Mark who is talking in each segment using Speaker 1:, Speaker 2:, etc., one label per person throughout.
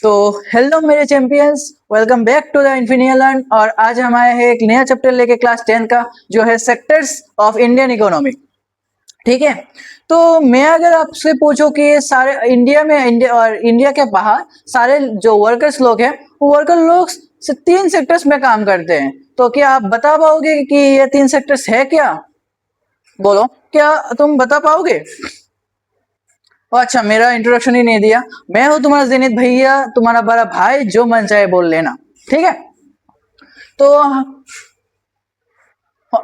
Speaker 1: तो हेलो मेरे champions, welcome back to the infinity learn. और आज हम आए हैं एक नया चैप्टर लेके क्लास 10 का, जो है सेक्टर्स ऑफ इंडियन इकोनॉमी। ठीक है, तो मैं अगर आपसे पूछूं कि सारे इंडिया में और इंडिया के बाहर सारे जो वर्कर्स लोग हैं, वो वर्कर लोग से 3 सेक्टर्स में काम करते हैं। तो क्या आप बता पाओगे कि ये 3 सेक्टर्स है क्या? बोलो, क्या तुम बता पाओगे? अच्छा, मेरा इंट्रोडक्शन ही नहीं दिया। मैं हूं तुम्हारा जेनित भैया, तुम्हारा बड़ा भाई, जो मन चाहे बोल लेना। ठीक है, तो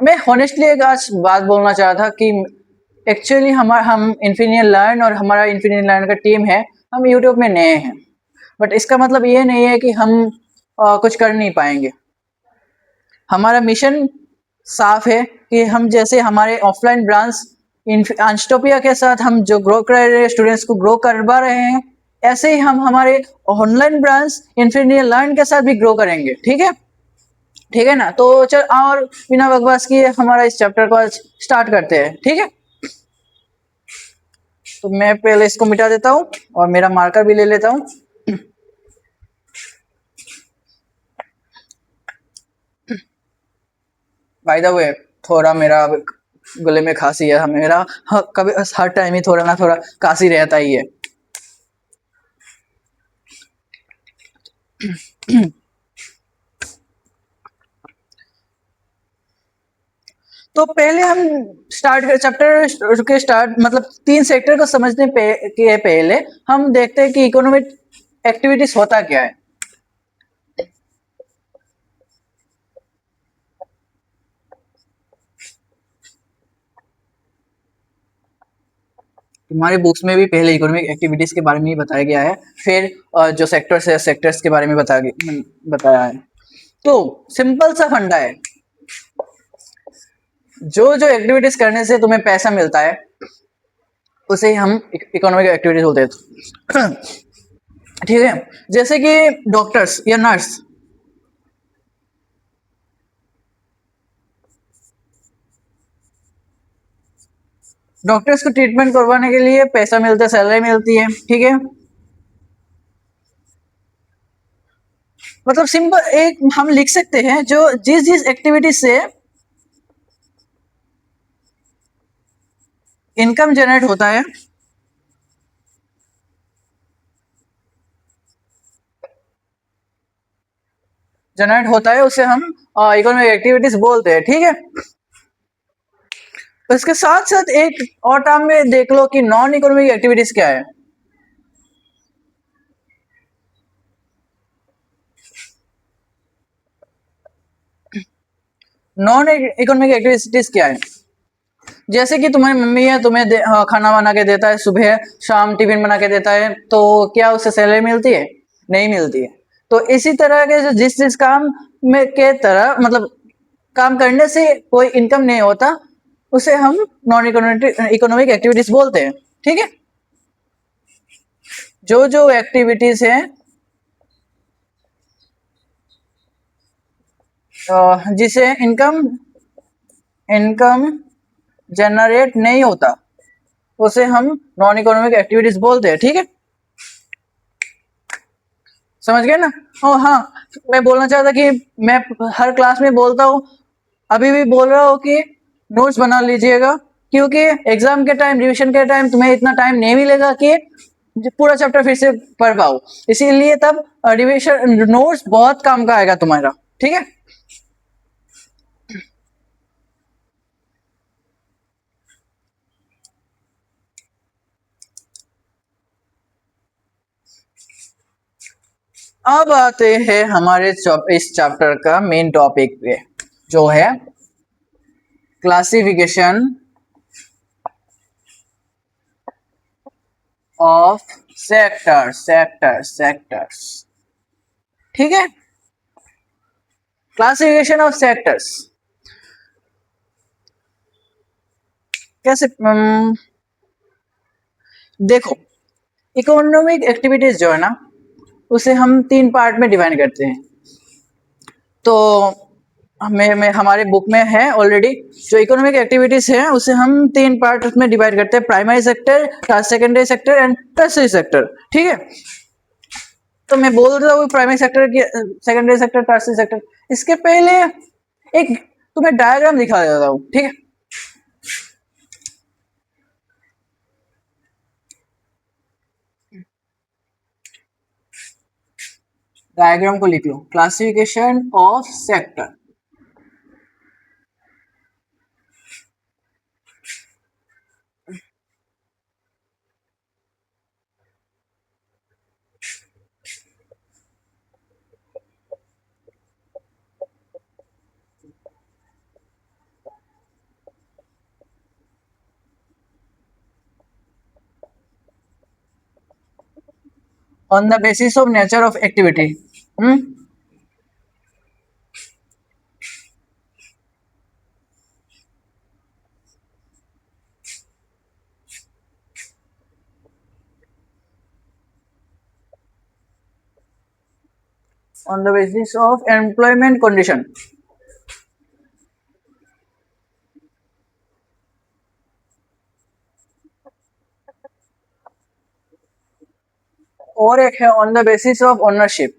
Speaker 1: मैं हॉनेस्टली एक आज बात बोलना चाह रहा था कि एक्चुअली हम इन्फिनिटी लर्न और हमारा इन्फिनिटी लर्न का टीम है, हम यूट्यूब में नए हैं। बट इसका मतलब ये नहीं है कि हम कुछ कर नहीं पाएंगे। हमारा मिशन साफ है कि हम जैसे हमारे ऑफलाइन ब्रांच अंशटोपिया के साथ हम जो ग्रो कर रहे हैं, स्टूडेंट्स को ग्रो करवा रहे हैं, ऐसे ही हम हमारे ऑनलाइन ब्रांच इन्फिनिटी लर्न के साथ भी ग्रो करेंगे। ठीक है, ठीक है ना? तो चल, और बिना बकवास किए हमारा इस चैप्टर को आज स्टार्ट करते हैं। ठीक है, तो मैं पहले इसको मिटा देता हूँ और मेरा मार्कर भी ले लेता हूँ। बाय द वे, थोड़ा मेरा गले में खांसी है। मेरा कभी हर टाइम ही थोड़ा ना थोड़ा खांसी रहता ही है। तो पहले हम चैप्टर के स्टार्ट मतलब 3 सेक्टर को समझने के पहले हम देखते हैं कि इकोनॉमिक एक्टिविटीज होता क्या है। तुम्हारे बुक्स में भी पहले इकोनॉमिक एक्टिविटीज के बारे में ही बताया गया है, फिर जो सेक्टर्स है सेक्टर्स के बारे में बताया है। तो सिंपल सा फंडा है, जो जो एक्टिविटीज करने से तुम्हें पैसा मिलता है उसे हम इकोनॉमिक एक्टिविटीज बोलते हैं। ठीक है, जैसे कि डॉक्टर्स या नर्स, डॉक्टर्स को ट्रीटमेंट करवाने के लिए पैसा मिलता है, सैलरी मिलती है। ठीक है, मतलब सिंपल एक हम लिख सकते हैं, जो जिस जिस एक्टिविटी से इनकम जनरेट होता है, उसे हम इकोनॉमिक एक्टिविटीज बोलते हैं। ठीक है, इसके साथ साथ एक और टर्म में देख लो कि नॉन इकोनॉमिक एक्टिविटीज क्या है। नॉन इकोनॉमिक एक्टिविटीज क्या है? जैसे कि तुम्हारी मम्मी है, तुम्हें खाना बना के देता है, सुबह शाम टिफिन बना के देता है, तो क्या उससे सैलरी मिलती है? नहीं मिलती है। तो इसी तरह के जो जिस जिस काम में के तरह मतलब काम करने से कोई इनकम नहीं होता, उसे हम नॉन इकोनॉमिक एक्टिविटीज बोलते हैं। ठीक है, जो जो एक्टिविटीज है जिसे इनकम जनरेट नहीं होता, उसे हम नॉन इकोनॉमिक एक्टिविटीज बोलते हैं। ठीक है, समझ गए ना? और हाँ, मैं बोलना चाहता कि मैं हर क्लास में बोलता हूँ, अभी भी बोल रहा हूँ कि नोट्स बना लीजिएगा, क्योंकि एग्जाम के टाइम, रिविजन के टाइम तुम्हें इतना टाइम नहीं मिलेगा कि पूरा चैप्टर फिर से पढ़ पाओ। इसीलिए तब रिविजन नोट्स बहुत काम का आएगा तुम्हारा। ठीक है, अब आते हैं हमारे इस चैप्टर का मेन टॉपिक पे, जो है क्लासिफिकेशन ऑफ सेक्टर्स। ठीक है, क्लासिफिकेशन ऑफ सेक्टर्स कैसे? देखो, इकोनॉमिक एक्टिविटीज जो है ना, उसे हम 3 पार्ट में डिवाइड करते हैं। तो हमें हमारे बुक में है ऑलरेडी, जो इकोनॉमिक एक्टिविटीज है उसे हम 3 पार्ट में डिवाइड करते हैं: primary sector, secondary sector and tertiary sector. ठीक है, तो मैं बोल रहा हूँ प्राइमरी सेक्टर की, सेकेंडरी सेक्टर, टर्शियरी सेक्टर। इसके पहले एक तुम्हें डायग्राम दिखा देता हूँ, ठीक है। डायग्राम को लिख लो, classification of sector. On the basis of nature of activity. On the basis of employment condition. और एक है on the basis of ownership.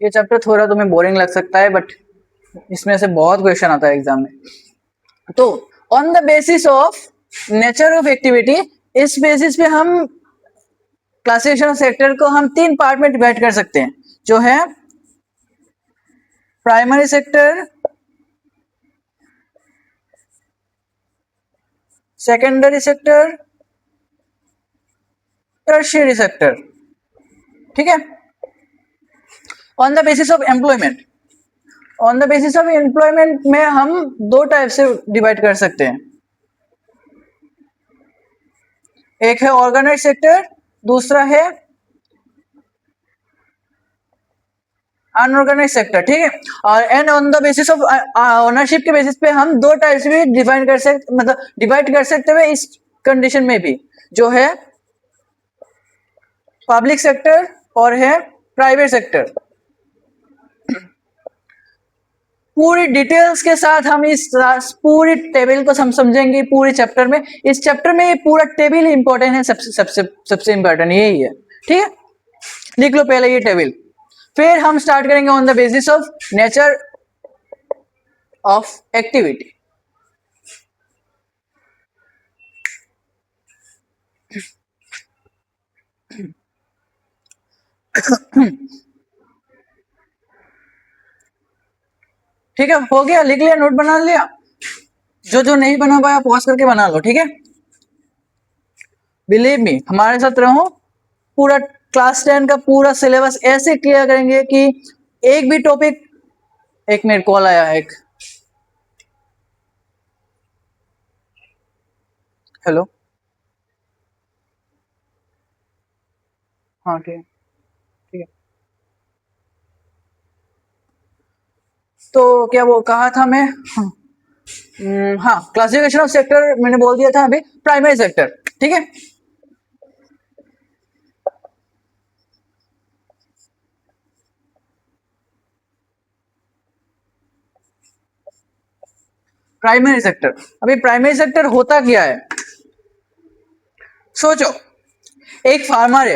Speaker 1: ये चैप्टर थोड़ा तुम्हें बोरिंग लग सकता है, बट इसमें से बहुत क्वेश्चन आता है एग्जाम में। तो on the basis of nature of activity, इस बेसिस पे हम क्लासिफिकेशन सेक्टर को हम 3 पार्ट में डिवाइड कर सकते हैं, जो है primary sector, secondary sector, tertiary sector, ठीक है। On the basis of employment, on the basis of employment में हम 2 टाइप से डिवाइड कर सकते हैं। एक है ऑर्गेनाइज सेक्टर, दूसरा है अनऑर्गेनाइज सेक्टर, ठीक है। और and on the basis of ownership के बेसिस पे हम 2 टाइप से भी डिवाइड कर सकते, मतलब डिवाइड कर सकते हुए इस कंडीशन में भी, जो है पब्लिक सेक्टर और है प्राइवेट सेक्टर। पूरी डिटेल्स के साथ हम इस पूरी टेबल को हम समझेंगे पूरी चैप्टर में। इस चैप्टर में ये पूरा टेबल इंपॉर्टेंट है, सबसे इंपॉर्टेंट यही है, ठीक है। लिख लो पहले ये टेबल, फिर हम स्टार्ट करेंगे on the basis of nature of activity. ठीक है, हो गया, लिख लिया, नोट बना लिया। जो नहीं बना पाया पॉज करके बना लो, ठीक है। बिलीव मी, हमारे साथ रहो, पूरा क्लास 10 का पूरा सिलेबस ऐसे क्लियर करेंगे कि एक भी टॉपिक, एक मिनट कॉल आया है, एक हेलो, हाँ ठीक है, ठीक है। तो क्या वो कहा था मैं, हाँ क्लासिफिकेशन ऑफ सेक्टर मैंने बोल दिया था अभी, प्राइमरी सेक्टर, ठीक है। प्राइमरी सेक्टर, अभी प्राइमरी सेक्टर होता क्या है, सोचो। एक फार्मर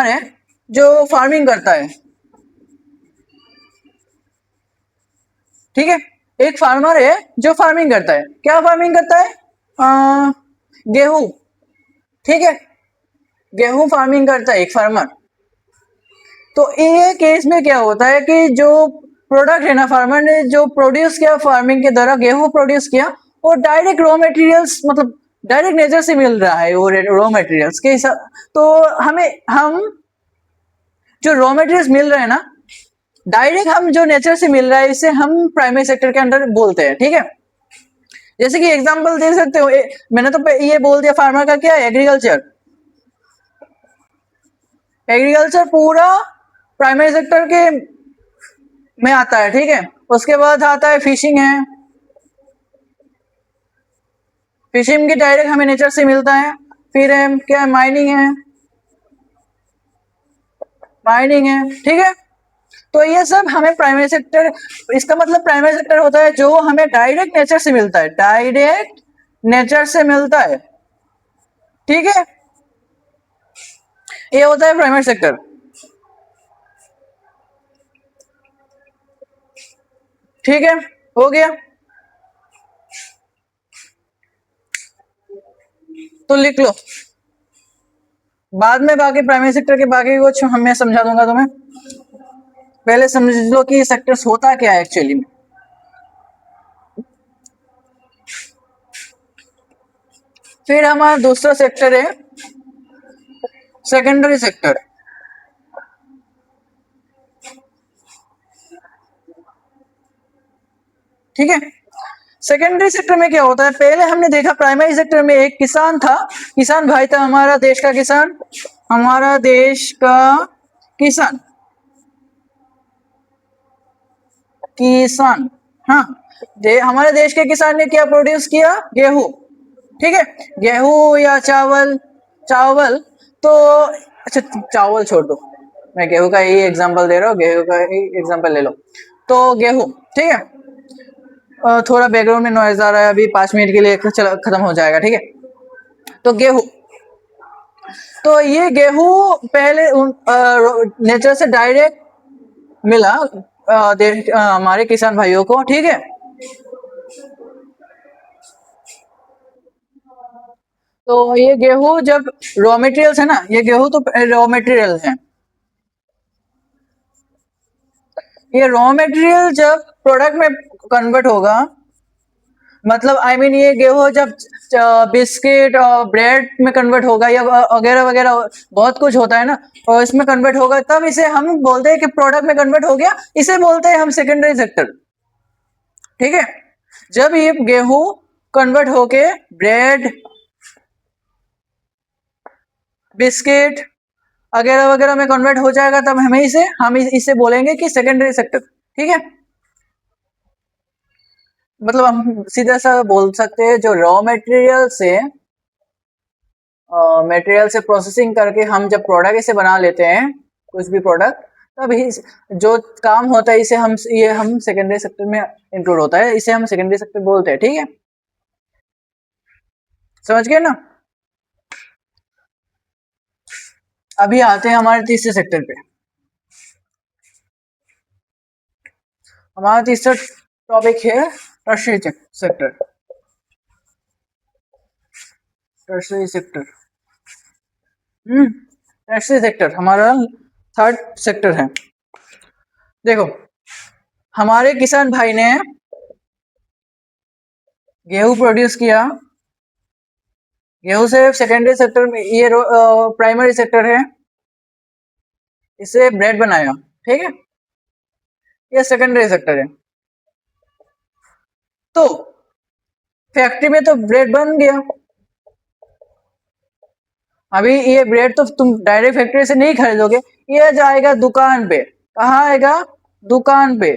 Speaker 1: है जो फार्मिंग करता है, ठीक है। एक फार्मर है जो फार्मिंग करता है, क्या फार्मिंग करता है, गेहूं, ठीक है। गेहूं फार्मिंग करता है एक फार्मर। तो ये केस में क्या होता है कि जो प्रोडक्ट है ना, फार्मर ने जो प्रोड्यूस किया फार्मिंग के द्वारा, गेहूं प्रोड्यूस किया, वो डायरेक्ट रॉ मटेरियल्स, मतलब डायरेक्ट नेचर से मिल रहा है वो रॉ मटेरियल्स के हिसाब। तो हम जो रॉ मटेरियल्स मिल रहे हैं ना, डायरेक्ट हम जो नेचर से मिल रहा है, इसे हम प्राइमरी सेक्टर के अंदर बोलते हैं, ठीक है। जैसे कि एग्जांपल दे सकते हो, मैंने तो ये बोल दिया फार्मर का क्या है, एग्रीकल्चर। एग्रीकल्चर पूरा प्राइमरी सेक्टर के में आता है, ठीक है। उसके बाद आता है फिशिंग है, फिशिंग की डायरेक्ट हमें नेचर से मिलता है। फिर है क्या, माइनिंग है, माइनिंग है, ठीक है। तो ये सब हमें प्राइमरी सेक्टर, इसका मतलब प्राइमरी सेक्टर होता है जो हमें डायरेक्ट नेचर से मिलता है, डायरेक्ट नेचर से मिलता है, ठीक है। ये होता है प्राइमरी सेक्टर। ठीक है, हो गया। तो लिख लो, बाद में बाकी प्राइमरी सेक्टर के बाकी कुछ मैं समझा दूंगा तुम्हें, पहले समझ लो कि सेक्टर्स होता क्या है एक्चुअली में। फिर हमारा दूसरा सेक्टर है सेकेंडरी सेक्टर, ठीक है। सेकेंडरी सेक्टर में क्या होता है, पहले हमने देखा प्राइमरी सेक्टर में एक किसान था, किसान भाई था, हमारा देश का किसान, हमारा देश का किसान, किसान, हाँ। हमारे देश के किसान ने क्या प्रोड्यूस किया, गेहूं, ठीक है। गेहूं या चावल, चावल तो अच्छा, चावल छोड़ दो, मैं गेहूं का ही एग्जांपल दे रहा हूँ, गेहूं का ही एग्जांपल ले लो। तो गेहूं, ठीक है। थोड़ा बैकग्राउंड में नॉइज आ रहा है, अभी 5 मिनट के लिए खत्म हो जाएगा, ठीक है। तो गेहूं, तो ये गेहूं पहले नेचर से डायरेक्ट मिला हमारे किसान भाइयों को, ठीक है। तो ये गेहूं जब रॉ मटेरियल्स है ना, ये गेहूं तो रॉ मटेरियल है, ये रॉ मटेरियल जब प्रोडक्ट में कन्वर्ट होगा, मतलब आई मीन ये गेहूं जब बिस्किट और ब्रेड में कन्वर्ट होगा या वगैरह वगैरह बहुत कुछ होता है ना, और इसमें कन्वर्ट होगा, तब इसे हम बोलते हैं कि प्रोडक्ट में कन्वर्ट हो गया, इसे बोलते हैं हम सेकेंडरी सेक्टर, ठीक है। जब ये गेहूं कन्वर्ट होके ब्रेड, बिस्किट वगैरह वगैरह में कन्वर्ट हो जाएगा, तब हम इसे बोलेंगे कि सेकेंडरी सेक्टर, ठीक है। मतलब हम सीधा सा बोल सकते हैं जो रॉ मटेरियल से प्रोसेसिंग करके हम जब प्रोडक्ट इसे बना लेते हैं, कुछ भी प्रोडक्ट, तब ही जो काम होता है इसे हम सेकेंडरी सेक्टर में इंक्लूड होता है, इसे हम सेकेंडरी सेक्टर बोलते हैं, ठीक है। समझ गए ना। अभी आते हैं हमारे तीसरे सेक्टर पे। हमारा तीसरा टॉपिक है tertiary sector, tertiary sector, tertiary sector हमारा थर्ड सेक्टर है। देखो, हमारे किसान भाई ने गेहूं प्रोड्यूस किया, गेहूं से सेकेंडरी सेक्टर में, ये प्राइमरी सेक्टर है, इसे ब्रेड बनाया, ठीक है। ये सेकेंडरी सेक्टर है। तो फैक्ट्री में तो ब्रेड बन गया, अभी ये ब्रेड तो तुम डायरेक्ट फैक्ट्री से नहीं खरीदोगे, ये जाएगा दुकान पे, कहाँ आएगा, दुकान पे,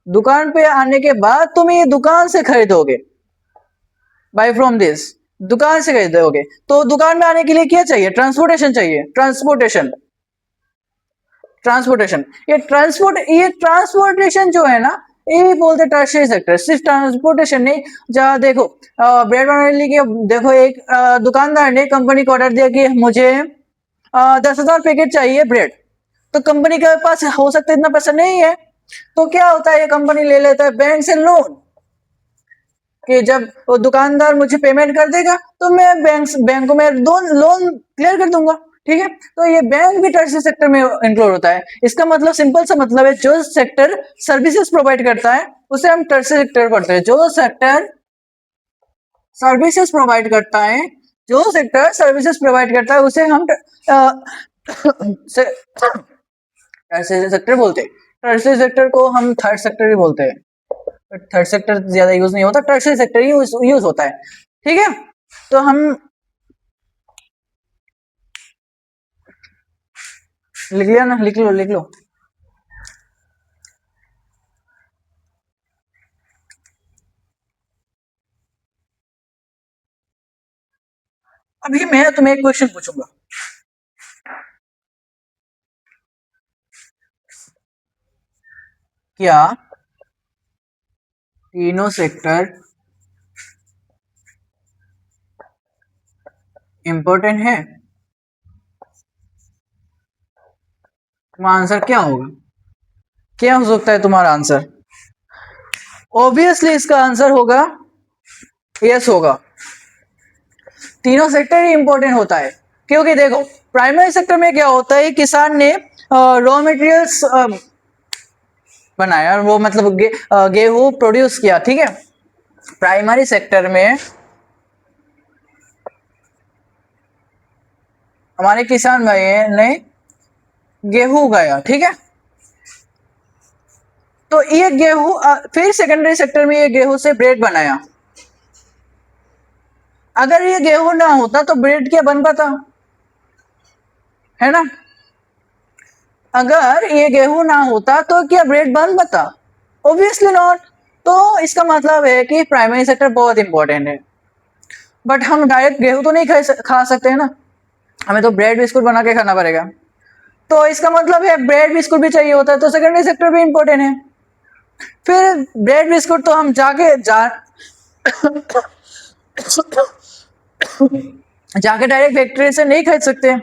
Speaker 1: दुकान पे आने के बाद तुम ये दुकान से खरीदोगे, बाय फ्रॉम दिस, दुकान से खरीदोगे। तो दुकान में आने के लिए क्या चाहिए, ट्रांसपोर्टेशन चाहिए, ट्रांसपोर्टेशन, ट्रांसपोर्टेशन, ये ट्रांसपोर्टेशन जो है ना, ये बोलते टर्शियरी सेक्टर, सिर्फ ट्रांसपोर्टेशन नहीं। जहाँ देखो ब्रेड बनाने के, देखो एक दुकानदार ने कंपनी को ऑर्डर दिया कि मुझे 10,000 पैकेट चाहिए ब्रेड, तो कंपनी के पास हो सकता है इतना पैसा नहीं है, तो क्या होता है, ये कंपनी ले लेता है बैंक से लोन, कि जब वो दुकानदार मुझे पेमेंट कर देगा तो मैं बैंक को मैं लोन क्लियर कर दूंगा, ठीक है। तो ये बैंक भी टर्शियरी सेक्टर में इंक्लूड होता है। इसका मतलब सिंपल सा मतलब है, जो सेक्टर सर्विसेज प्रोवाइड करता है उसे हम टर्शियरी सेक्टर पढ़ते हैं, जो सेक्टर सर्विसेज प्रोवाइड करता है, जो सेक्टर सर्विसेज प्रोवाइड करता है उसे हम टर्शियरी सेक्टर बोलते हैं। टर्शियरी सेक्टर को हम थर्ड सेक्टर भी बोलते हैं, थर्ड सेक्टर ज्यादा यूज नहीं होता, टर्शियरी सेक्टर ही यूज होता है, ठीक है। तो हम लिख लिया ना, लिख लो लिख लो। अभी मैं तुम्हें एक क्वेश्चन पूछूंगा, क्या तीनों सेक्टर इंपॉर्टेंट है? तुम्हारा आंसर क्या होगा? क्या हो सकता है तुम्हारा आंसर? ऑब्वियसली इसका आंसर होगा यस होगा। तीनों सेक्टर ही इंपॉर्टेंट होता है, क्योंकि देखो प्राइमरी सेक्टर में क्या होता है, किसान ने रॉ मटेरियल्स बनाया, वो मतलब गेहूं प्रोड्यूस किया, ठीक है। प्राइमरी सेक्टर में हमारे किसान भाई ने गेहूं उगाया, ठीक है। तो ये गेहूं फिर सेकेंडरी सेक्टर में ये गेहूं से ब्रेड बनाया। अगर ये गेहूं ना होता तो ब्रेड क्या बन पाता, है ना। अगर ये गेहूं ना होता तो क्या ब्रेड बन पाता? Obviously not. तो इसका मतलब है कि प्राइमरी सेक्टर बहुत इंपॉर्टेंट है। बट हम डायरेक्ट गेहूं तो नहीं खा सकते हैं ना, हमें तो ब्रेड बिस्कुट बना के खाना पड़ेगा। तो इसका मतलब है ब्रेड बिस्कुट भी चाहिए होता है, तो सेकेंडरी सेक्टर भी इंपॉर्टेंट है। फिर ब्रेड बिस्कुट तो हम जाके डायरेक्ट फैक्ट्री से नहीं खरीद सकते,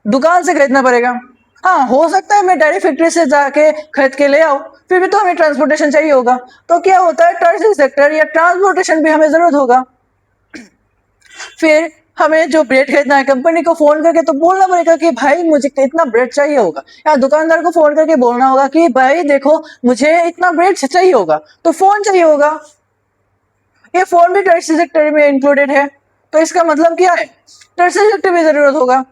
Speaker 1: दुकान से खरीदना पड़ेगा। हाँ, हो सकता है मैं डायरेक्ट फैक्ट्री से जाके खरीद के ले आऊं, फिर भी तो हमें ट्रांसपोर्टेशन चाहिए होगा। तो क्या होता है, टर्शियरी सेक्टर या ट्रांसपोर्टेशन भी हमें जरूरत होगा। फिर हमें जो ब्रेड खरीदना है, कंपनी को फोन करके तो बोलना पड़ेगा कि भाई मुझे इतना ब्रेड चाहिए होगा, या दुकानदार को फोन करके बोलना होगा कि भाई देखो मुझे इतना ब्रेड चाहिए होगा, तो फोन चाहिए होगा। ये फोन भी टर्शियरी सेक्टर में इंक्लूडेड है। तो इसका मतलब क्या है, टर्शियरी सेक्टर में जरूरत होगा।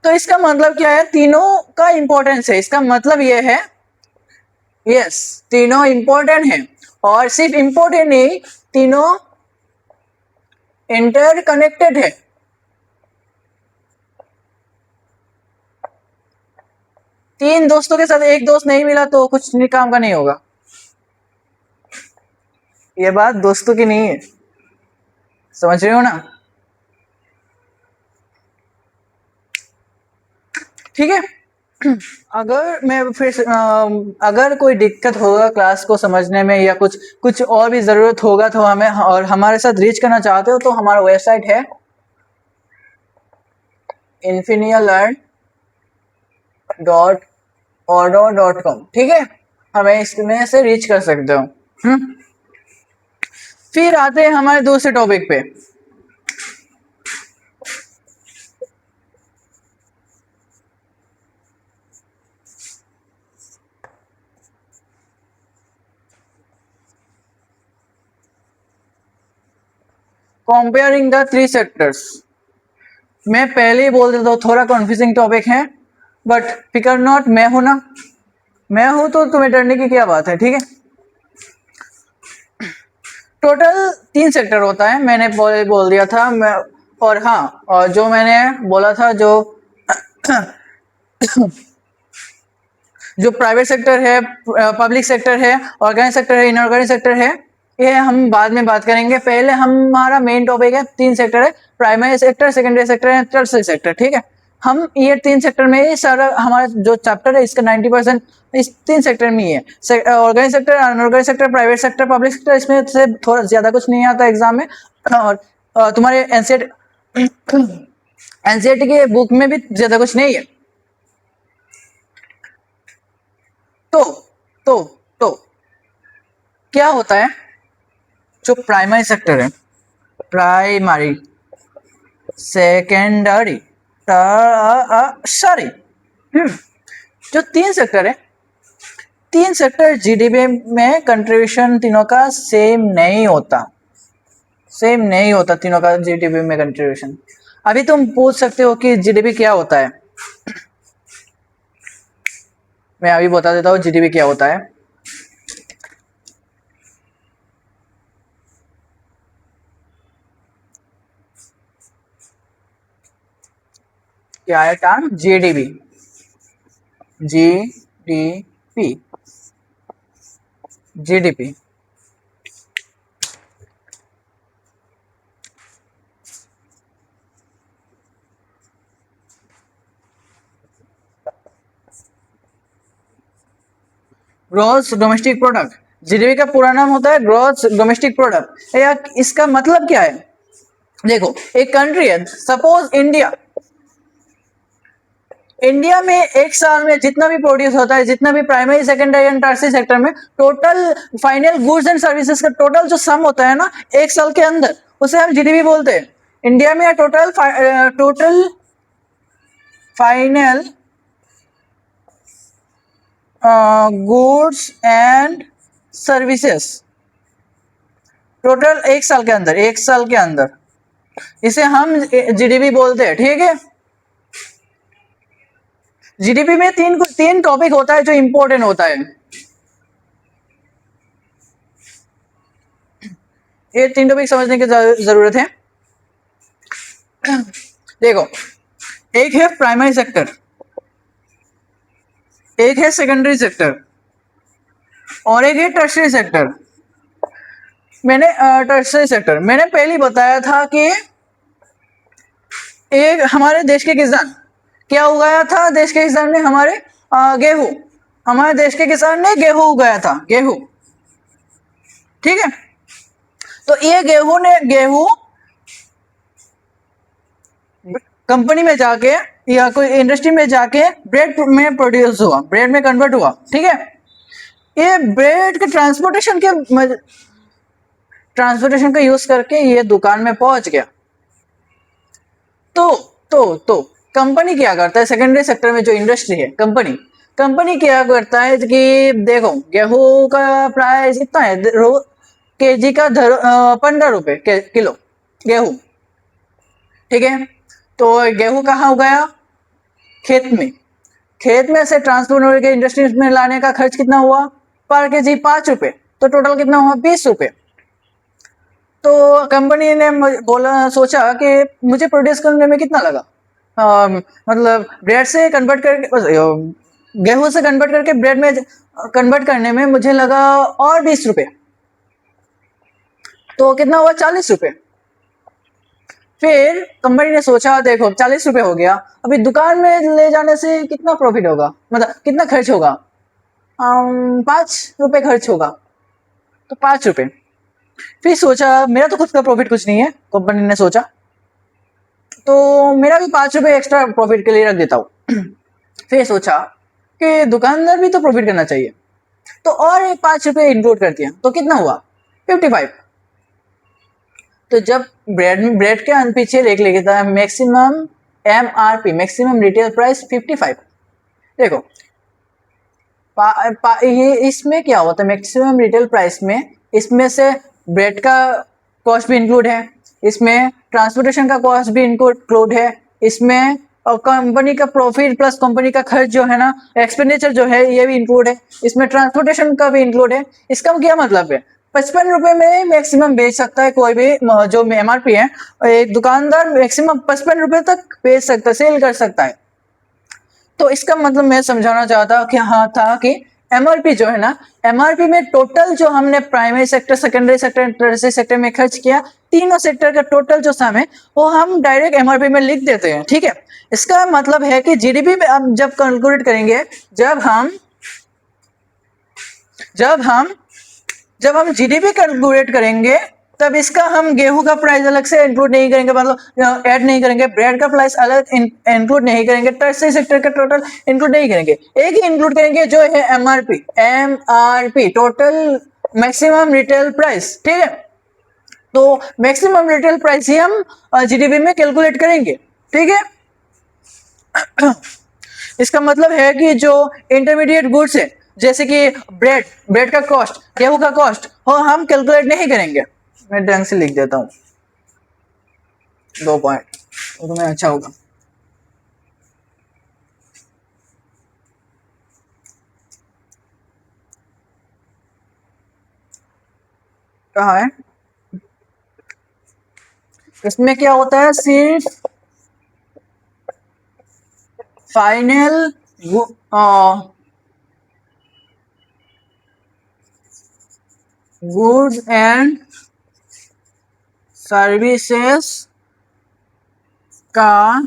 Speaker 1: तो इसका मतलब क्या है, तीनों का इंपॉर्टेंस है। इसका मतलब ये है यस, तीनों इंपॉर्टेंट है। और सिर्फ इंपॉर्टेंट नहीं, तीनों इंटरकनेक्टेड है। तीन दोस्तों के साथ एक दोस्त नहीं मिला तो कुछ नहीं, काम का नहीं होगा। ये बात दोस्तों की नहीं है, समझ रहे हो ना। ठीक है। अगर मैं फिर अगर कोई दिक्कत होगा क्लास को समझने में, या कुछ कुछ और भी जरूरत होगा तो हमें, और हमारे साथ रीच करना चाहते हो, तो हमारा वेबसाइट है infinialearn.ordo.com, ठीक है। हमें इसमें से रीच कर सकते हो। फिर आते हैं हमारे दूसरे टॉपिक पे। Comparing the three sectors. मैं पहले ही बोल देता हूँ थोड़ा कंफ्यूजिंग टॉपिक है, बट फिकर नॉट, मैं हूं ना, मैं हूं तो तुम्हें डरने की क्या बात है, ठीक है। टोटल तीन सेक्टर होता है, मैंने बोल दिया था मैं। और हाँ, और जो मैंने बोला था, जो जो प्राइवेट सेक्टर है, पब्लिक सेक्टर है, ऑर्गेनाइज सेक्टर है, इनऑर्गेनाइज सेक्टर है, ये हम बाद में बात करेंगे। पहले हमारा मेन टॉपिक है, तीन सेक्टर है, प्राइमरी सेक्टर, सेकेंडरी सेक्टर है, टर्शियरी सेक्टर, ठीक है। हम ये तीन सेक्टर में ही सारा हमारा जो चैप्टर है इसका 90% इस तीन सेक्टर में ही है। Organise sector, unorganise sector, private sector, public sector, इसमें से थोड़ा ज्यादा कुछ नहीं आता एग्जाम में। और तुम्हारे एनसीईआरटी के बुक में भी ज्यादा कुछ नहीं है। तो तो तो क्या होता है, जो प्राइमरी सेक्टर है, प्राइमरी, सेकेंडरी, टर्शरी, जो तीन सेक्टर है, तीन सेक्टर जीडीपी में कंट्रीब्यूशन तीनों का सेम नहीं होता, सेम नहीं होता तीनों का जीडीपी में कंट्रीब्यूशन। अभी तुम पूछ सकते हो कि जीडीपी क्या होता है, मैं अभी बता देता हूँ जीडीपी क्या होता है। क्या है term, GDP, GDP, GDP. Gross domestic product. GDP का पूरा नाम होता है ग्रॉस डोमेस्टिक प्रोडक्ट। या इसका मतलब क्या है, देखो एक कंट्री है, सपोज इंडिया, इंडिया में एक साल में जितना भी प्रोड्यूस होता है, जितना भी primary secondary and tertiary sector में total final goods and services का टोटल जो सम होता है ना एक साल के अंदर, उसे हम जीडीपी बोलते हैं। इंडिया में total final goods and services total एक साल के अंदर, एक साल के अंदर, इसे हम जीडीपी बोलते हैं। ठीक है, जीडीपी में तीन टॉपिक होता है जो इंपॉर्टेंट होता है। ये तीन टॉपिक समझने की जरूरत है। देखो, एक है प्राइमरी सेक्टर, एक है सेकेंडरी सेक्टर और एक है टर्शियरी सेक्टर। मैंने टर्शियरी सेक्टर मैंने पहले बताया था कि एक हमारे देश के किसान क्या उगाया था, देश के किसान ने हमारे गेहूं, हमारे देश के किसान ने गेहूं उगाया था, गेहूं। ठीक है, तो ये गेहूं कंपनी में जाके या कोई इंडस्ट्री में जाके ब्रेड में प्रोड्यूस हुआ, ब्रेड में कन्वर्ट हुआ। ठीक है, ये ब्रेड के ट्रांसपोर्टेशन का यूज करके ये दुकान में पहुंच गया। तो कंपनी क्या करता है, सेकेंडरी सेक्टर में जो इंडस्ट्री है, कंपनी क्या करता है कि देखो गेहूं का प्राइस इतना है, केजी का 15 रुपए किलो गेहूं। ठीक है, तो गेहूं कहाँ उगाया, खेत में से ट्रांसपोर्ट के इंडस्ट्री में लाने का खर्च कितना हुआ, पर केजी 5 रुपए, तो टोटल कितना हुआ 20 रुपए। तो कंपनी ने सोचा कि मुझे प्रोड्यूस करने में कितना लगा, मतलब ब्रेड से कन्वर्ट करके, गेहूं से कन्वर्ट करके ब्रेड में कन्वर्ट करने में मुझे लगा और 20 रुपए, तो कितना हुआ 40 रुपए। फिर कंपनी ने सोचा देखो 40 रुपए हो गया, अभी दुकान में ले जाने से कितना प्रॉफिट होगा, मतलब कितना खर्च होगा, 5 रुपए खर्च होगा, तो 5 रुपए। फिर सोचा मेरा तो खुद का प्रॉफिट कुछ नहीं है, कंपनी ने सोचा तो मेरा भी 5 रुपए एक्स्ट्रा प्रॉफिट के लिए रख देता हूँ। फिर सोचा कि दुकानदार भी तो प्रॉफिट करना चाहिए, तो और एक 5 रुपए इंक्लूड कर दिया, तो कितना हुआ 55। तो जब ब्रेड के पीछे लिखा था maximum MRP, maximum retail price 55। देखो ये इसमें क्या होता है, मैक्सिमम रिटेल प्राइस में इसमें से ब्रेड का कॉस्ट भी इंक्लूड है, इसमें ट्रांसपोर्टेशन का कॉस्ट भी इंक्लूड है, इसमें और कंपनी का प्रॉफिट प्लस कंपनी का खर्च जो है ना, एक्सपेंडिचर जो है ये भी इंक्लूड है, इसमें ट्रांसपोर्टेशन का भी इंक्लूड है। इसका क्या मतलब है, 55 रुपए में मैक्सिमम बेच सकता है कोई भी, जो MRP है एक दुकानदार मैक्सिमम 55 रुपए तक बेच सकता है, सेल कर सकता है। तो इसका मतलब मैं समझाना चाहता कि हाँ था कि MRP जो है ना, MRP में टोटल जो हमने primary sector, secondary sector, tertiary sector में खर्च किया, तीनों सेक्टर का टोटल जो सम है वो हम डायरेक्ट MRP में लिख देते हैं। ठीक है, इसका मतलब है कि जीडीपी में हम जब कैलकुलेट करेंगे, जब हम जीडीपी कैलकुलेट करेंगे, तब इसका हम गेहूं का प्राइस अलग से इंक्लूड नहीं करेंगे, मतलब ऐड नहीं करेंगे, ब्रेड का प्राइस अलग इंक्लूड नहीं करेंगे, टर्शियरी सेक्टर का टोटल इंक्लूड नहीं करेंगे, एक ही इंक्लूड करेंगे जो है MRP, total maximum retail price. ठीक है, तो मैक्सिमम रिटेल प्राइस ही हम जीडीपी में कैलकुलेट करेंगे। ठीक है, इसका मतलब है कि जो इंटरमीडिएट गुड्स है, जैसे कि ब्रेड का कॉस्ट, गेहूं का कॉस्ट, वो हम कैलकुलेट नहीं करेंगे। मैं ढंग से लिख देता हूँ 2 पॉइंट, तो तुम्हें अच्छा होगा। कहाँ है, इसमें क्या होता है, सिर्फ फाइनल गुड्स एंड सर्विसेज का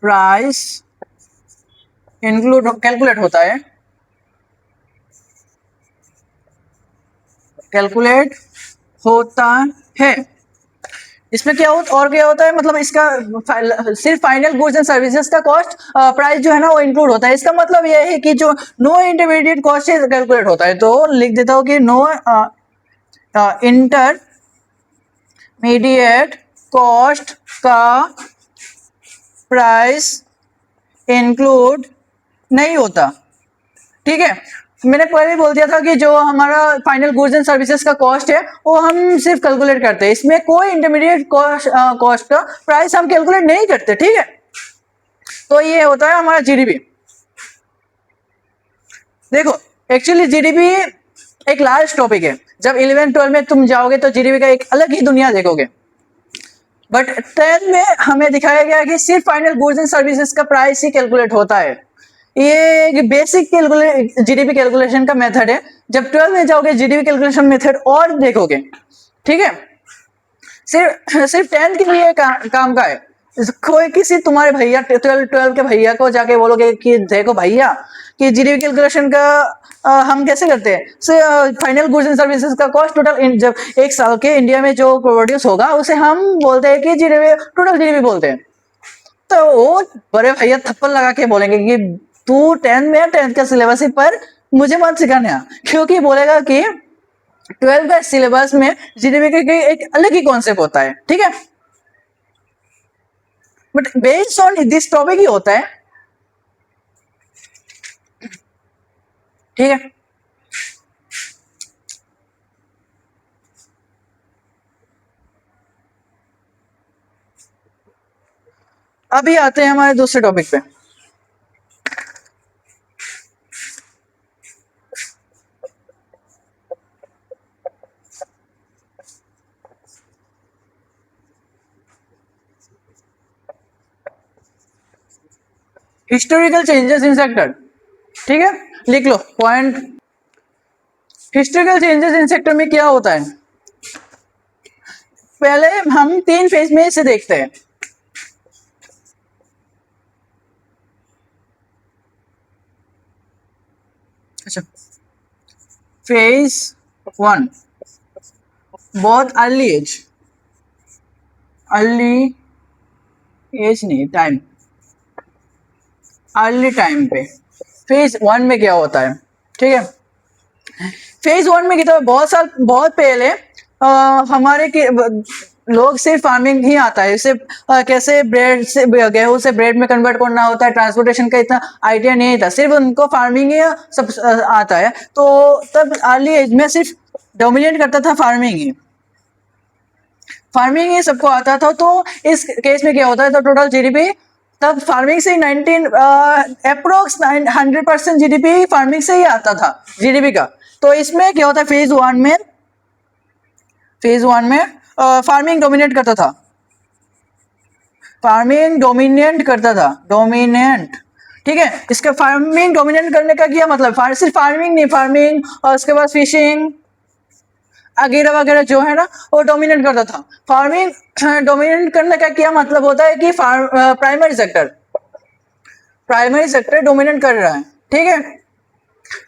Speaker 1: प्राइस इंक्लूड कैलकुलेट होता है, कैलकुलेट होता है। इसमें क्या होता और क्या होता है, मतलब इसका सिर्फ फाइनल गुड्स एंड सर्विसेज का कॉस्ट प्राइस जो है ना वो इंक्लूड होता है। इसका मतलब ये है कि जो नो इंटरमीडिएट कॉस्ट से कैलकुलेट होता है, तो लिख देता हूँ कि नो इंटरमीडिएट कॉस्ट का प्राइस इंक्लूड नहीं होता। ठीक है, मैंने पहले ही बोल दिया था कि जो हमारा फाइनल गुड्स एंड सर्विसेज का कॉस्ट है वो हम सिर्फ कैलकुलेट करते हैं, इसमें कोई इंटरमीडिएट कॉस्ट का प्राइस हम कैलकुलेट नहीं करते। ठीक है, तो ये होता है हमारा जीडीपी। देखो एक्चुअली जीडीपी एक लार्ज टॉपिक है, जब 11-12 में तुम जाओगे तो जीडीपी का एक अलग ही दुनिया देखोगे, बट 10 में हमें दिखाया गया कि सिर्फ फाइनल गुड्स एंड सर्विसेज का प्राइस ही कैलकुलेट होता है। ये बेसिक जीडीपी कैलकुलेशन का मेथड है। जब 12 में जाओगे जीडीपी कैलकुलेशन मेथड और देखोगे। ठीक है, सिर्फ 10 के लिए काम का है। कोई किसी तुम्हारे भैया 12 के भैया को जाके बोलोगे कि देखो भैया कि जीडीपी कैलकुलेशन का हम कैसे करते हैं, फाइनल गुड्स एंड सर्विसेज का कॉस्ट टोटल जब एक साल के इंडिया में जो प्रोड्यूस होगा उसे हम बोलते हैं कि जीडीपी, टोटल जीडीपी बोलते हैं। तो वो बड़े भैया थप्पड़ लगा के बोलेंगे कि तू 10 में 10 का सिलेबस ही पर मुझे मत सिखाने आ, क्योंकि बोलेगा कि 12 का सिलेबस में जीडीपी का एक अलग ही कॉन्सेप्ट होता है। ठीक है, but based on this topic ही होता है। ठीक है, अभी आते हैं हमारे दूसरे टॉपिक पे। Historical changes in sector. ठीक है, लिख लो point. Historical changes in sector में क्या होता है, पहले हम 3 फेज में इसे देखते हैं। अच्छा, फेज 1 बहुत अर्ली एज नहीं, टाइम, अर्ली टाइम पे फेज 1 में क्या होता है। ठीक है, फेज 1 में कितना बहुत पहले हमारे के लोग सिर्फ फार्मिंग ही आता है, सिर्फ कैसे ब्रेड से गेहूं से ब्रेड में कन्वर्ट करना होता है, ट्रांसपोर्टेशन का इतना आइडिया नहीं था, सिर्फ उनको फार्मिंग ही सब आता है। तो तब अर्ली एज में सिर्फ डोमिनेट करता था फार्मिंग ही सबको आता था। तो इस केस में क्या होता है, तो टोटल जीडीपी तब फार्मिंग से 19 अप्रोक्स 100% जीडीपी फार्मिंग से ही आता था जीडीपी का। तो इसमें क्या होता है, फेज 1 में फार्मिंग डोमिनेट करता था, डोमिनेंट। ठीक है, इसका फार्मिंग डोमिनेट करने का क्या मतलब, सिर्फ फार्मिंग नहीं, फार्मिंग और उसके बाद फिशिंग वगैरह वगैरह जो है ना वो डोमिनेट करता था। फार्मिंग डोमिनेट करने का क्या मतलब होता है कि प्राइमरी सेक्टर डोमिनेट कर रहा है। ठीक है,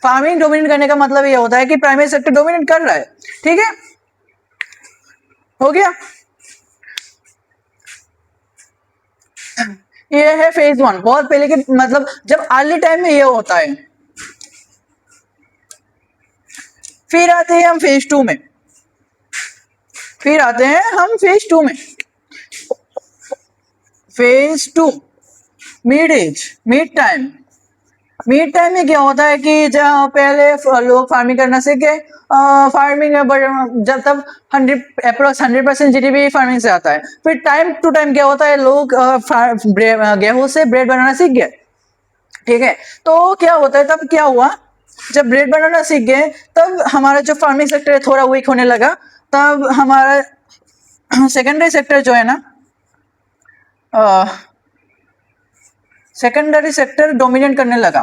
Speaker 1: फार्मिंग डोमिनेट करने का मतलब ये होता है कि प्राइमरी सेक्टर डोमिनेट कर रहा है। ठीक है, हो गया। ये है फेज 1, बहुत पहले के, मतलब जब अर्ली टाइम में ये होता है। फिर आते हैं हम फेज 2 में, फेज 2 मिड टाइम में क्या होता है कि जब पहले लोग फार्मिंग करना सीख गए, फार्मिंग में जब तक 100% जीडीपी फार्मिंग से आता है। फिर टाइम टू टाइम क्या होता है, लोग गेहूं से ब्रेड बनाना सीख गए। ठीक है, तो क्या होता है, तब क्या हुआ, जब ब्रेड बनाना सीख गए तब हमारा जो फार्मिंग सेक्टर है थोड़ा वीक होने लगा। तब हमारा सेकेंडरी सेक्टर जो है ना, सेकेंडरी सेक्टर डोमिनेट करने लगा।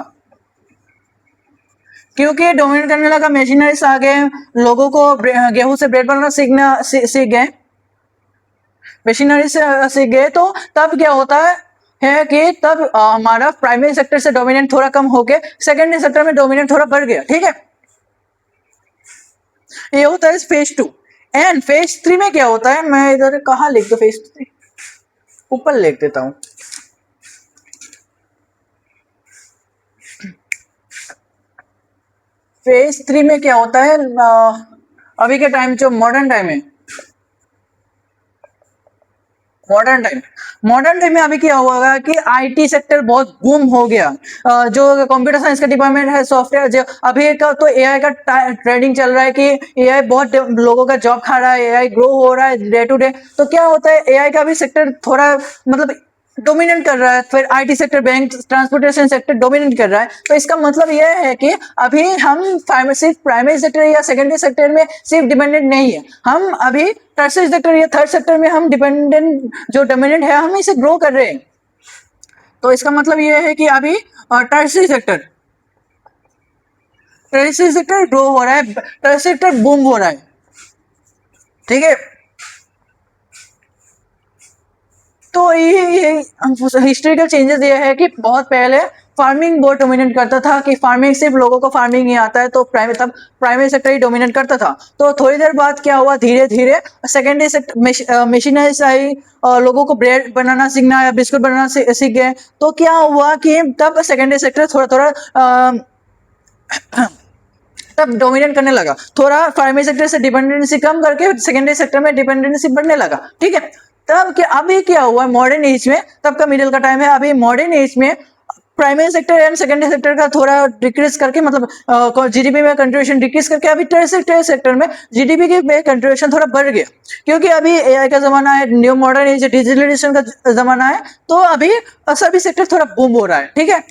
Speaker 1: क्योंकि डोमिनेट करने लगा, मशीनरीज आ गए, लोगों को गेहूं से ब्रेड बनाना सीख गए, मशीनरी से सीख गए। तो तब क्या होता है कि तब हमारा प्राइमरी सेक्टर से डोमिनेट थोड़ा कम हो गया, सेकेंडरी सेक्टर में डोमिनेट थोड़ा बढ़ गया। ठीक है, ये होता है फेज 2। एंड फेज 3 में क्या होता है, मैं इधर कहाँ लिख दो, फेज 3 ऊपर लिख देता हूँ। फेज 3 में क्या होता है, अभी के टाइम जो मॉडर्न टाइम है, मॉडर्न टाइम में अभी क्या होगा कि आईटी सेक्टर बहुत बूम हो गया। जो कंप्यूटर साइंस का डिपार्टमेंट है, सॉफ्टवेयर, जो अभी का तो एआई का ट्रेंडिंग चल रहा है कि एआई बहुत लोगों का जॉब खा रहा है, एआई ग्रो हो रहा है डे टू डे। तो क्या होता है, एआई का भी सेक्टर थोड़ा मतलब डोमिनेट कर रहा है, फिर IT sector, bank, transportation sector dominate कर रहा है। तो इसका मतलब यह है कि अभी हम सिर्फ प्राइमरी सेक्टर या सेकेंडरी सेक्टर में सिर्फ डिपेंडेंट नहीं है, हम अभी टर्शियरी सेक्टर या थर्ड सेक्टर में हम डिपेंडेंट, जो डोमिनेंट है, हम इसे ग्रो कर रहे हैं। तो इसका मतलब यह है कि अभी टर्शियरी सेक्टर ग्रो हो रहा है, टर्शियरी सेक्टर बूम हो रहा है, ठीक है। तो ये हिस्टोरिकल चेंजेस ये है कि बहुत पहले फार्मिंग बहुत डोमिनेट करता था, कि फार्मिंग सिर्फ लोगों को फार्मिंग ही आता है, तो प्राइमरी सेक्टर ही डोमिनेट करता था। तो थोड़ी देर बाद क्या हुआ, धीरे धीरे सेकेंडरी सेक्टर मशीनरीज आई, और लोगों को ब्रेड बनाना सीखना या बिस्कुट बनाना सीख गए। तो क्या हुआ कि तब सेकेंडरी सेक्टर थोड़ा थोड़ा तब डोमिनेट करने लगा, थोड़ा प्राइमरी सेक्टर से डिपेंडेंसी कम करके सेकेंडरी सेक्टर में डिपेंडेंसी बढ़ने लगा, ठीक है। तब क्या, अभी क्या हुआ मॉडर्न एज में, तब का मिडिल का टाइम है, अभी मॉडर्न एज में primary sector and secondary sector का थोड़ा डिक्रीज करके, मतलब जीडीपी में कंट्रीब्यूशन डिक्रीज करके अभी टर्शियरी सेक्टर में जीडीपी के कंट्रीब्यूशन थोड़ा बढ़ गया, क्योंकि अभी एआई का जमाना है, न्यू मॉडर्न एज, डिजिटलाइजेशन का जमाना है। तो अभी सभी सेक्टर थोड़ा बूम हो रहा है, ठीक है।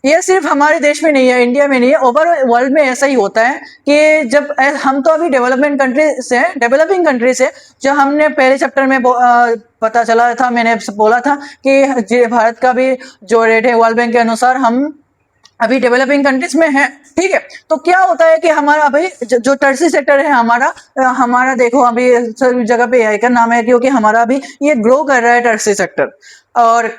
Speaker 1: ये सिर्फ हमारे देश में नहीं है, इंडिया में नहीं है, ओवर वर्ल्ड में ऐसा ही होता है कि जब हम तो अभी डेवलपमेंट कंट्री से, डेवलपिंग कंट्री से, जो हमने पहले चैप्टर में पता चला था, मैंने बोला था कि भारत का भी जो रेट है वर्ल्ड बैंक के अनुसार, हम अभी डेवलपिंग कंट्रीज में है, ठीक है। तो क्या होता है कि हमारा अभी जो टर्सी सेक्टर है हमारा, हमारा देखो अभी सभी जगह पे एआई का नाम है, क्योंकि हमारा अभी ये ग्रो कर रहा है टर्सी सेक्टर। और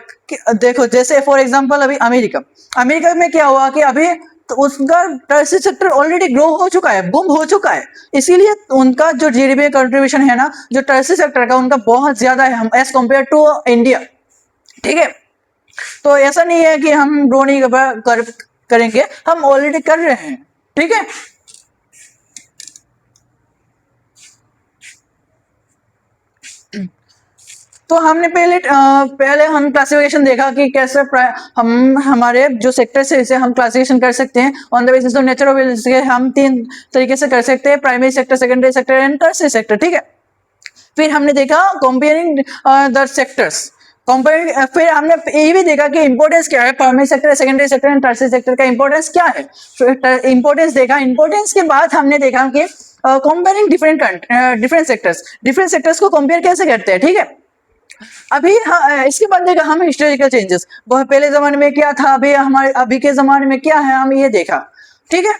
Speaker 1: देखो जैसे फॉर एग्जांपल अभी अमेरिका, अमेरिका में क्या हुआ कि अभी तो उसका टर्सी सेक्टर ऑलरेडी ग्रो हो चुका है, बूम हो चुका है, इसीलिए उनका जो जीडीपी कंट्रीब्यूशन है ना, जो टर्सी सेक्टर का, उनका बहुत ज्यादा है एज कम्पेयर टू इंडिया, ठीक है। तो ऐसा नहीं है कि हम ग्रो नहीं करेंगे, हम ऑलरेडी कर रहे हैं, ठीक है। तो हमने पहले हम क्लासिफिकेशन देखा कि कैसे हम हमारे जो सेक्टर से इसे हम क्लासिफिकेशन कर सकते हैं on the basis of nature of हम 3 तरीके से कर सकते हैं, primary sector, secondary sector and tertiary sector, ठीक है। फिर हमने देखा कंपेयरिंग द सेक्टर्स, कंपेयरिंग, फिर हमने ये भी देखा कि इंपॉर्टेंस क्या है, primary sector, secondary sector and tertiary sector का इंपॉर्टेंस क्या है। फिर इंपॉर्टेंस देखा, इंपॉर्टेंस के बाद हमने देखा कि कंपेयरिंग डिफरेंट सेक्टर्स को कंपेयर कैसे करते हैं, ठीक है। अभी हाँ, इसके बाद देखा हम हिस्टोरिकल चेंजेस, बहुत पहले जमाने में क्या था, अभी हमारे अभी के जमाने में क्या है, हम ये देखा, ठीक है।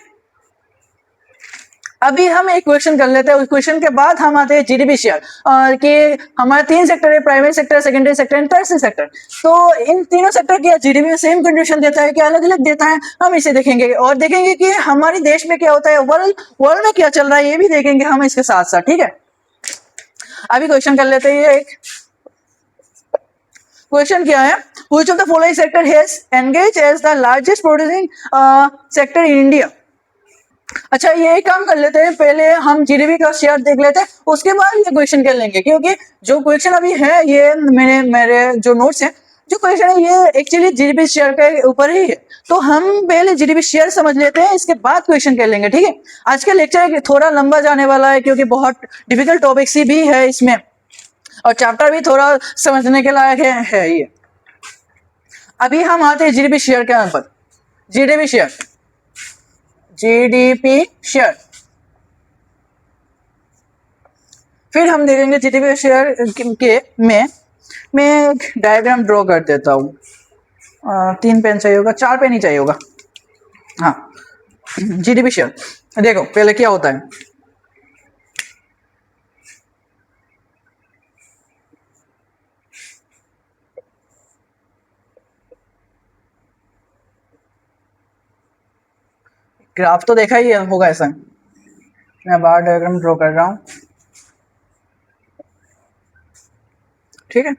Speaker 1: अभी हम एक क्वेश्चन कर लेते हैं, उस क्वेश्चन के बाद हम आते हैं जीडीपी शेयर, और कि हमारे 3 सेक्टर है, primary sector, secondary sector and tertiary sector. तो इन तीनों सेक्टर की जीडीपी में सेम कंट्रीब्यूशन देता है कि अलग अलग देता है, हम इसे देखेंगे, और देखेंगे कि हमारे देश में क्या होता है, वर्ल्ड में क्या चल रहा है, ये भी देखेंगे हम इसके साथ साथ, ठीक है। अभी क्वेश्चन कर लेते हैं, एक क्वेश्चन क्या है, which of the following sector has engage as the largest producing sector in India. अच्छा ये एक काम कर लेते हैं, पहले हम जीडीपी का शेयर देख लेते हैं, उसके बाद ये क्वेश्चन कर लेंगे, क्योंकि जो क्वेश्चन अभी है ये मेरे जो नोट्स हैं, जो क्वेश्चन है ये एक्चुअली जीडीपी शेयर के ऊपर ही है। तो हम पहले जीडीपी शेयर समझ लेते हैं, इसके बाद क्वेश्चन कर लेंगे, ठीक है। आज का लेक्चर थोड़ा लंबा जाने वाला है, क्योंकि बहुत डिफिकल्ट टॉपिक्स ही भी है इसमें, और चैप्टर भी थोड़ा समझने के लायक है ये। अभी हम आते हैं जीडीपी शेयर के ऊपर, जीडीपी शेयर, जीडीपी शेयर, फिर हम देखेंगे जीडीपी शेयर के में मैं एक डायग्राम ड्रॉ कर देता हूँ, 3 पेन चाहिए होगा, 4 पेन ही चाहिए होगा, हाँ। जीडीपी शेयर देखो पहले क्या होता है, ग्राफ तो देखा ही है होगा ऐसा। मैं बार डायग्राम ड्रॉ कर रहा हूँ, ठीक है।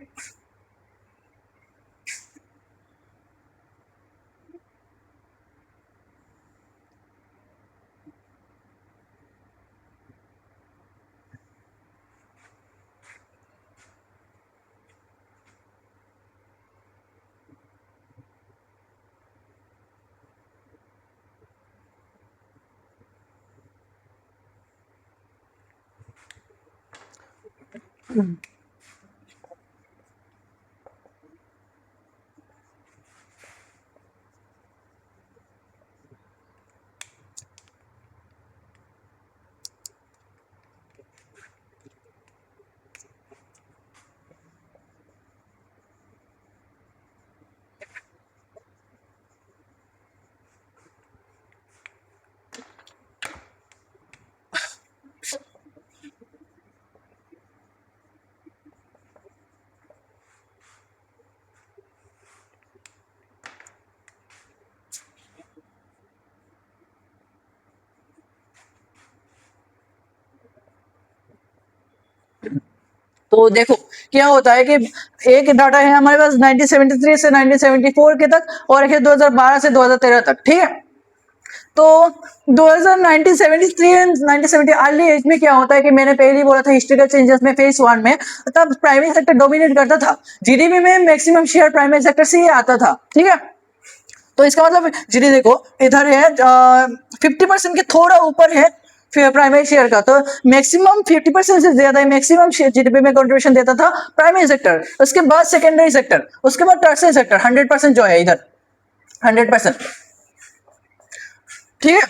Speaker 1: तो देखो क्या होता है कि एक डाटा है हमारे पास 1973 से 1974 के तक, और एक है 2012 से 2013 तक, ठीक है। तो 1973 एंड 1970 अर्ली एज में क्या होता है कि मैंने पहले ही बोला था हिस्टोरिकल चेंजेस में फेज 1 में तब प्राइवेट सेक्टर डोमिनेट करता था, जीडीपी में मैक्सिमम शेयर प्राइवेट सेक्टर से ही आता था, ठीक है। तो इसका मतलब जीडी देखो इधर है 50% के थोड़ा ऊपर है फिर प्राइमरी शेयर का, तो मैक्सिमम 50% से ज्यादा है मैक्सिमम जीडीपी में कंट्रीब्यूशन देता था प्राइमरी सेक्टर, उसके बाद सेकेंडरी सेक्टर, उसके बाद टर्शियरी सेक्टर 100% जो है इधर 100%, ठीक है।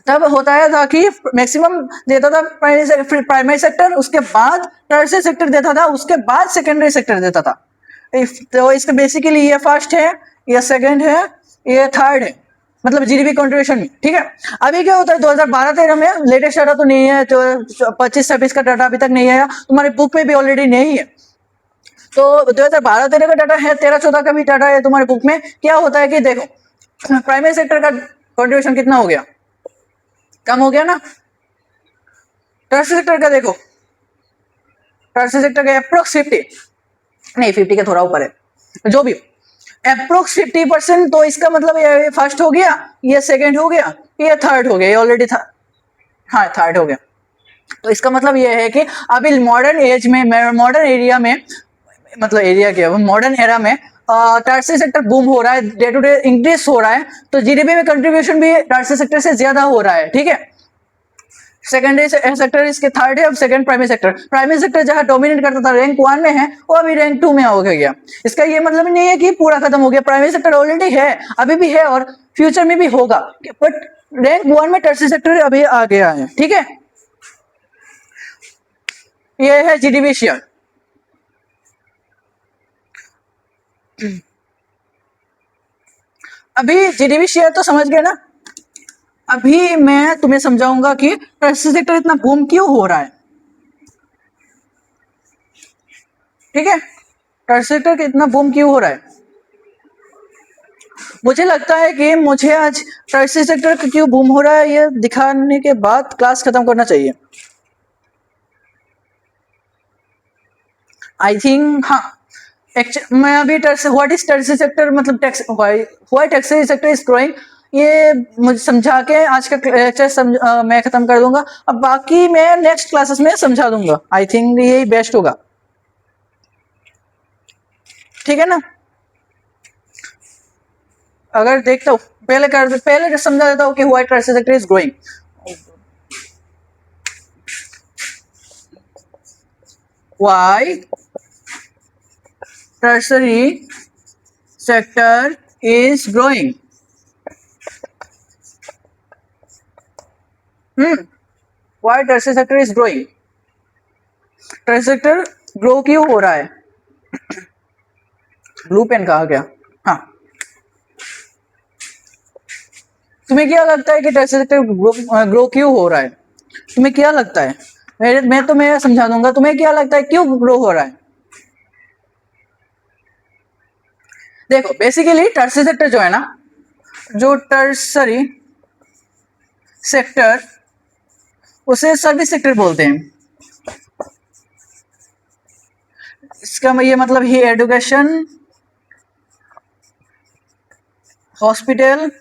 Speaker 1: तब होता है था कि मैक्सिमम देता था प्राइमरी सेक्टर, उसके बाद टर्शियरी सेक्टर देता था, उसके बाद सेकेंडरी सेक्टर देता था। तो इसका बेसिकली ये फर्स्ट है, ये सेकंड है, ये थर्ड है, मतलब जीडीपी कंट्रीब्यूशन में, ठीक है। अभी क्या होता है 2012-13 में लेटेस्ट डाटा तो नहीं है, तो 25-26 का डाटा अभी तक नहीं है, तुम्हारे बुक में भी ऑलरेडी नहीं है। तो 2012-13 का डाटा है, 13-14 का भी डाटा है तुम्हारे बुक में। क्या होता है कि देखो प्राइमरी सेक्टर का कंट्रीब्यूशन कितना हो गया, कम हो गया ना। टर्शियरी सेक्टर का देखो, टर्शियरी सेक्टर का अप्रोक्स 50 नहीं 50 के थोड़ा ऊपर है, जो भी अप्रोक्स 50%, तो इसका मतलब ये फर्स्ट हो गया, ये सेकंड हो गया, ये थर्ड हो गया, ये ऑलरेडी था, हाँ थर्ड हो गया। तो इसका मतलब ये है कि अभी मॉडर्न एज में मॉडर्न एरिया में, मतलब एरिया क्या मॉडर्न एरा में टर्शियरी सेक्टर बूम हो रहा है, डे टू डे इंक्रीज हो रहा है, तो जीडीपी में कंट्रीब्यूशन भी टर्शियरी सेक्टर से ज्यादा हो रहा है, ठीक है। सेकेंडरी सेक्टर इसके थर्ड है, अब सेकंड प्राइमरी सेक्टर जहां डोमिनेट करता था रैंक 1 में है, वो अभी रैंक 2 में हो गया। इसका ये मतलब नहीं है कि पूरा खत्म हो गया, प्राइमरी सेक्टर ऑलरेडी है, अभी भी है और फ्यूचर में भी होगा, बट रैंक 1 में टर्शियरी सेक्टर अभी आ गया है, ठीक है। ये है जीडीपी शेयर। अभी जीडीपी शेयर तो समझ गए ना। अभी मैं तुम्हें समझाऊंगा कि टर्शियरी सेक्टर इतना बूम क्यों हो रहा है, ठीक है। टर्शियरी सेक्टर इतना बूम क्यों हो रहा है। मुझे लगता है कि मुझे आज टर्शियरी सेक्टर क्यों बूम हो रहा है ये दिखाने के बाद क्लास खत्म करना चाहिए, आई थिंक। हाँ मैं अभी व्हाट इज टर्शियरी सेक्टर मतलब why tertiary sector is growing, ये मुझे समझा के आज का लेक्चर मैं खत्म कर दूंगा। अब बाकी मैं नेक्स्ट क्लासेस में समझा दूंगा, आई थिंक यही बेस्ट होगा, ठीक है ना। अगर देखता हूँ पहले समझा देता हूँ कि why tertiary sector is growing. Why tertiary sector is growing? Why tertiary sector is growing? tertiary sector grow क्यों हो रहा है। ब्लू पेन कहा गया। हाँ तुम्हें क्या लगता है कि tertiary sector ग्रो क्यों हो रहा है, तुम्हें क्या लगता है। मैं तुम्हें समझा दूंगा, तुम्हें क्या लगता है क्यों ग्रो हो रहा है। देखो बेसिकली टर्शियरी सेक्टर जो है ना, जो टर्शरी सेक्टर उसे सर्विस सेक्टर बोलते हैं। इसका ये मतलब ही एजुकेशन, हॉस्पिटल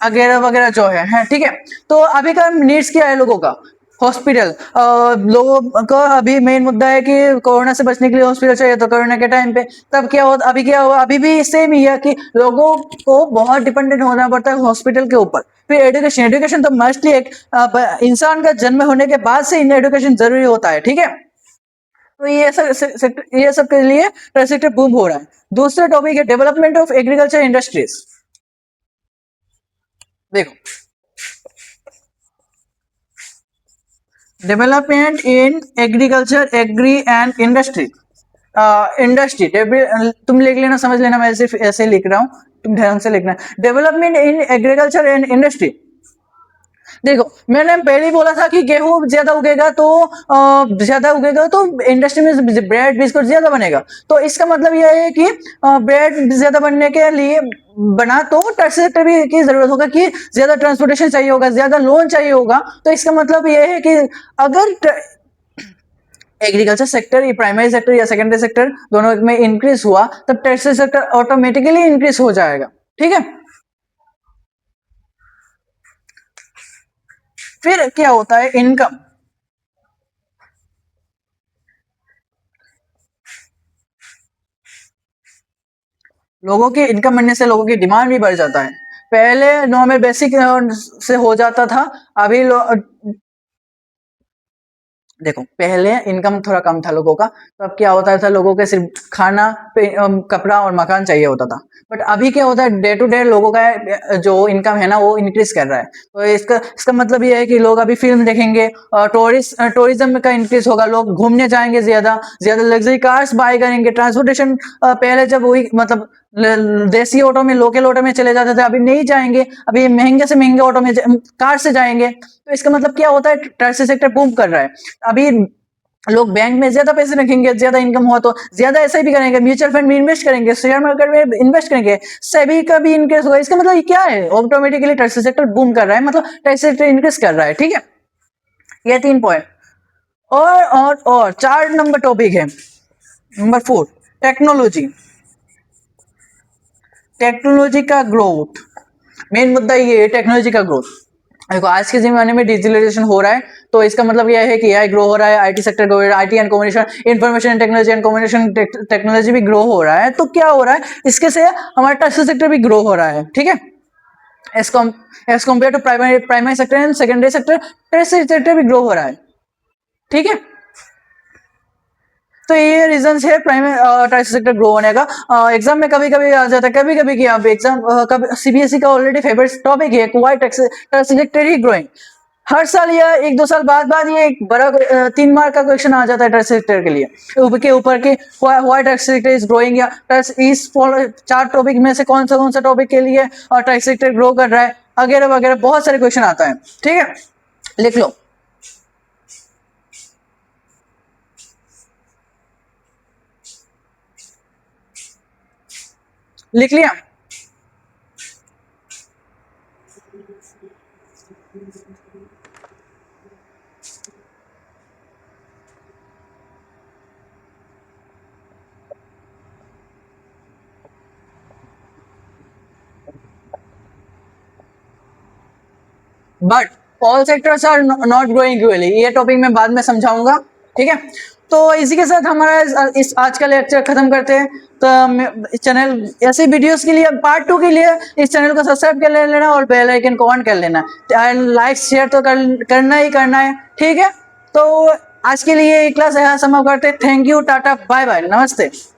Speaker 1: वगैरह वगैरह जो है ठीक है। तो अभी का नीड्स क्या है लोगों का? हॉस्पिटल। लोगों का अभी मेन मुद्दा है कि कोरोना से बचने के लिए हॉस्पिटल चाहिए, तो कोरोना के टाइम पे तब क्या हुआ, अभी क्या हुआ, अभी भी सेम ही है कि लोगों को बहुत डिपेंडेंट होना पड़ता है हॉस्पिटल के ऊपर। फिर एजुकेशन, एजुकेशन तो मस्टली एक इंसान का जन्म होने के बाद से एजुकेशन जरूरी होता है, ठीक है। तो ये सब के लिए सेक्टर बूम हो रहा है। दूसरा टॉपिक है डेवलपमेंट ऑफ एग्रीकल्चर इंडस्ट्रीज। देखो, development in agriculture, agri and industry. Industry तुम लिख लेना, समझ लेना, मैं सिर्फ ऐसे लिख रहा हूँ, तुम ध्यान से लिखना। Development in agriculture and industry. देखो, मैंने पहले ही बोला था कि गेहूं ज्यादा उगेगा तो इंडस्ट्री में ब्रेड बिस्कुट ज्यादा बनेगा। तो इसका मतलब यह है कि ब्रेड ज्यादा बनने के लिए बना तो टैक्स सेक्टर भी की जरूरत होगा, कि ज्यादा ट्रांसपोर्टेशन चाहिए होगा, ज्यादा लोन चाहिए होगा। तो इसका मतलब यह है कि अगर एग्रीकल्चर सेक्टर, प्राइमरी सेक्टर या सेकेंडरी सेक्टर दोनों में इंक्रीज हुआ, तब टैक्स सेक्टर ऑटोमेटिकली इंक्रीज हो जाएगा, ठीक है। फिर क्या होता है, इनकम। लोगों की इनकम बढ़ने से लोगों की डिमांड भी बढ़ जाता है। पहले नॉर्मल बेसिक से हो जाता था, अभी देखो, पहले इनकम थोड़ा कम था लोगों का, तो अब क्या होता था, लोगों के सिर्फ खाना, कपड़ा और मकान चाहिए होता था। बट अभी क्या होता है, डे टू डे लोगों का जो इनकम है ना, वो इंक्रीज कर रहा है। तो इसका मतलब ये है कि लोग अभी फिल्म देखेंगे, टूरिज्म का इंक्रीज होगा, लोग घूमने जाएंगे, ज्यादा ज्यादा लग्जरी कार्स बाय करेंगे। ट्रांसपोर्टेशन पहले जब वही मतलब देसी ऑटो में, लोकल ऑटो में चले जाते थे, अभी नहीं जाएंगे, अभी महंगे से महंगे ऑटो में, कार से जाएंगे। तो इसका मतलब क्या होता है, टैक्सी सेक्टर बूम कर रहा है। अभी लोग बैंक में ज्यादा पैसे रखेंगे, ज्यादा इनकम हुआ तो ज्यादा ऐसा भी करेंगे, म्यूचुअल फंड में इन्वेस्ट करेंगे, शेयर मार्केट में इन्वेस्ट करेंगे, सभी का भी इंक्रीज होगा। इसका मतलब क्या है, ऑटोमेटिकली टैक्सी सेक्टर बूम कर रहा है, मतलब टैक्सी सेक्टर इंक्रीज कर रहा है, ठीक है। ये 3 पॉइंट। और 4 नंबर टॉपिक है, नंबर 4, टेक्नोलॉजी। टेक्नोलॉजी का ग्रोथ, मेन मुद्दा ये है, टेक्नोलॉजी का ग्रोथ। देखो, आज के जमाने में डिजिटलाइजेशन हो रहा है, तो इसका मतलब यह है कि एआई ग्रो हो रहा है, आईटी सेक्टर ग्रो हो रहा है, IT and communication, information and technology and communication technology भी ग्रो हो रहा है। तो क्या हो रहा है, इसके से हमारा टैक्स सेक्टर भी ग्रो हो रहा है, ठीक है। As compare to primary sector and secondary sector, tax sector भी ग्रो हो रहा है, ठीक है। तो ये रीजन है प्राइमरी टैक्स सेक्टर ग्रो होने का। एग्जाम में कभी कभी आ जाता है, कभी कभी किया एग्जाम, सीबीएसई का ऑलरेडी फेवरेट टॉपिक है, व्हाई टैक्स सेक्टर ही ग्रोइंग। हर साल या 1-2 साल बाद ये एक बड़ा 3 मार्क का क्वेश्चन आ जाता है टैक्स सेक्टर के लिए, के ऊपर के why tax sector is growing, या टैक्स इस 4 टॉपिक में से कौन सा टॉपिक के लिए और टैक्स सेक्टर ग्रो कर रहा है, वगैरह वगैरह, बहुत सारे क्वेश्चन आता है, ठीक है। लिख लो, लिख लिया। But all sectors are not growing equally, ये टॉपिक मैं बाद में समझाऊंगा, ठीक है। तो इसी के साथ हमारा इस आज का लेक्चर खत्म करते हैं। तो चैनल ऐसे वीडियोस के लिए, पार्ट 2 के लिए इस चैनल को सब्सक्राइब कर लेना और बेल आइकन को ऑन कर लेना, एंड लाइक शेयर तो करना ही करना है, ठीक है। तो आज के लिए क्लास यहाँ समाप्त करते हैं। थैंक यू, टाटा, बाय बाय, नमस्ते।